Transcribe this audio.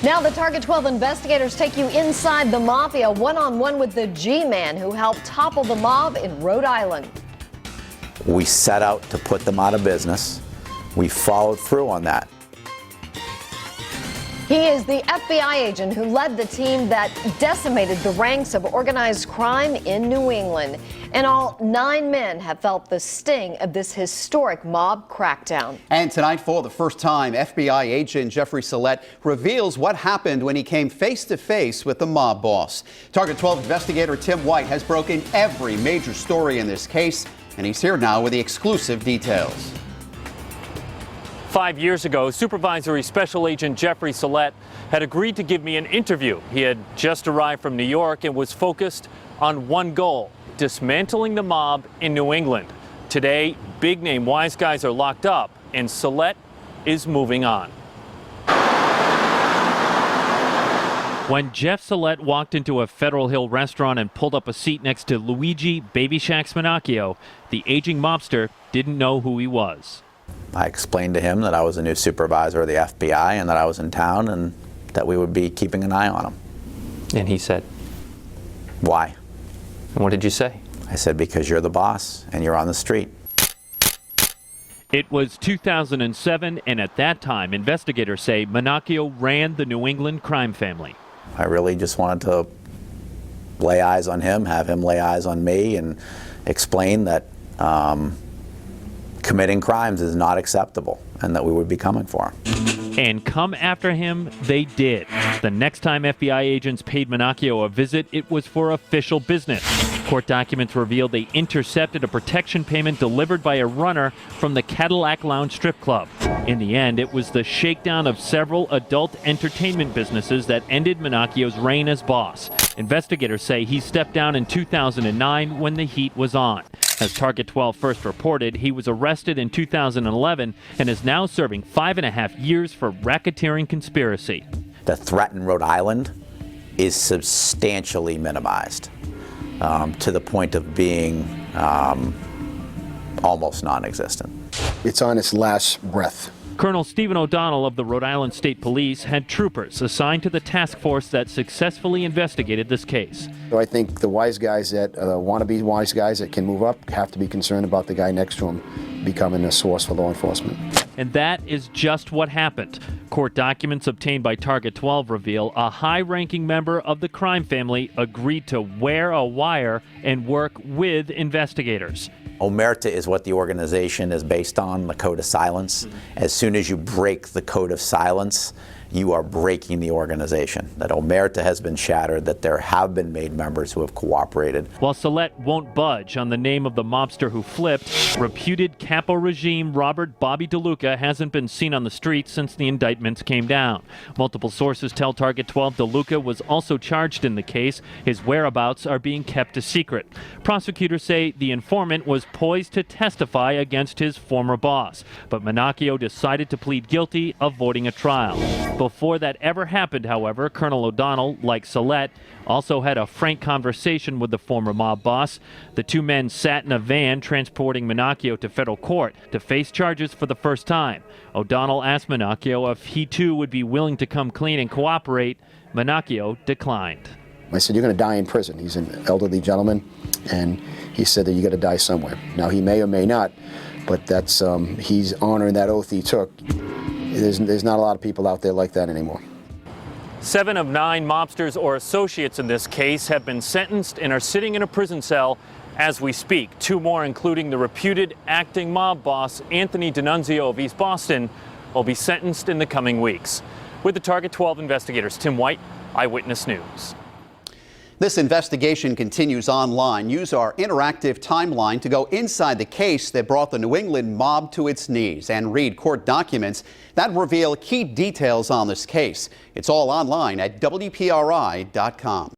Now the Target 12 investigators take you inside the mafia, one-on-one with the G-man who helped topple the mob in Rhode Island. We set out to put them out of business. We followed through on that. He is the FBI agent who led the team that decimated the ranks of organized crime in New England. In all, 9 men have felt the sting of this historic mob crackdown. And tonight, for the first time, FBI agent Jeffrey Sellette reveals what happened when he came face-to-face with the mob boss. Target 12 investigator Tim White has broken every major story in this case, and he's here now with the exclusive details. 5 years ago, Supervisory Special Agent Jeffrey Sellette had agreed to give me an interview. He had just arrived from New York and was focused on one goal: dismantling the mob in New England. Today, big-name wise guys are locked up, and Sellette is moving on. When Jeff Sellette walked into a Federal Hill restaurant and pulled up a seat next to Luigi Baby Shack Spinacchio, the aging mobster didn't know who he was. I explained to him that I was a new supervisor of the FBI and that I was in town and that we would be keeping an eye on him. And he said, "Why?" and what did you say? I said, "Because you're the boss and you're on the street." It was 2007, and at that time, investigators say Spinacchio ran the New England crime family. I really just wanted to lay eyes on him, have him lay eyes on me, and explain that committing crimes is not acceptable and that we would be coming for him. And come after him, they did. The next time FBI agents paid Spinacchio a visit, it was for official business. Court documents revealed they intercepted a protection payment delivered by a runner from the Cadillac Lounge strip club. In the end, it was the shakedown of several adult entertainment businesses that ended Spinacchio's reign as boss. Investigators say he stepped down in 2009 when the heat was on. As Target 12 first reported, he was arrested in 2011 and is now serving 5.5 years for racketeering conspiracy. The threat in Rhode Island is substantially minimized to the point of being almost non-existent. It's on its last breath. Colonel Stephen O'Donnell of the Rhode Island State Police had troopers assigned to the task force that successfully investigated this case. So I think the wise guys that want to be wise guys that can move up have to be concerned about the guy next to him becoming a source for law enforcement. And that is just what happened. Court documents obtained by Target 12 reveal a high-ranking member of the crime family agreed to wear a wire and work with investigators. Omerta is what the organization is based on, the code of silence. As soon as you break the code of silence, you are breaking the organization. That Omerta has been shattered, that there have been made members who have cooperated. While Sellette won't budge on the name of the mobster who flipped, reputed capo regime Robert Bobby DeLuca hasn't been seen on the streets since the indictments came down. Multiple sources tell Target 12 DeLuca was also charged in the case. His whereabouts are being kept a secret. Prosecutors say the informant was poised to testify against his former boss, but Spinacchio decided to plead guilty, avoiding a trial. Before that ever happened, however, Colonel O'Donnell, like Sellette, also had a frank conversation with the former mob boss. The two men sat in a van transporting Spinacchio to federal court to face charges for the first time. O'Donnell asked Spinacchio if he too would be willing to come clean and cooperate. Spinacchio declined. I said, "You're going to die in prison." He's an elderly gentleman, and he said that you got to die somewhere. Now, he may or may not, but that's he's honoring that oath he took. There's not a lot of people out there like that anymore. 7 of 9 mobsters or associates in this case have been sentenced and are sitting in a prison cell as we speak. 2 more, including the reputed acting mob boss Anthony D'Annunzio of East Boston, will be sentenced in the coming weeks. With the Target 12 investigators, Tim White, Eyewitness News. This investigation continues online. Use our interactive timeline to go inside the case that brought the New England mob to its knees and read court documents that reveal key details on this case. It's all online at WPRI.com.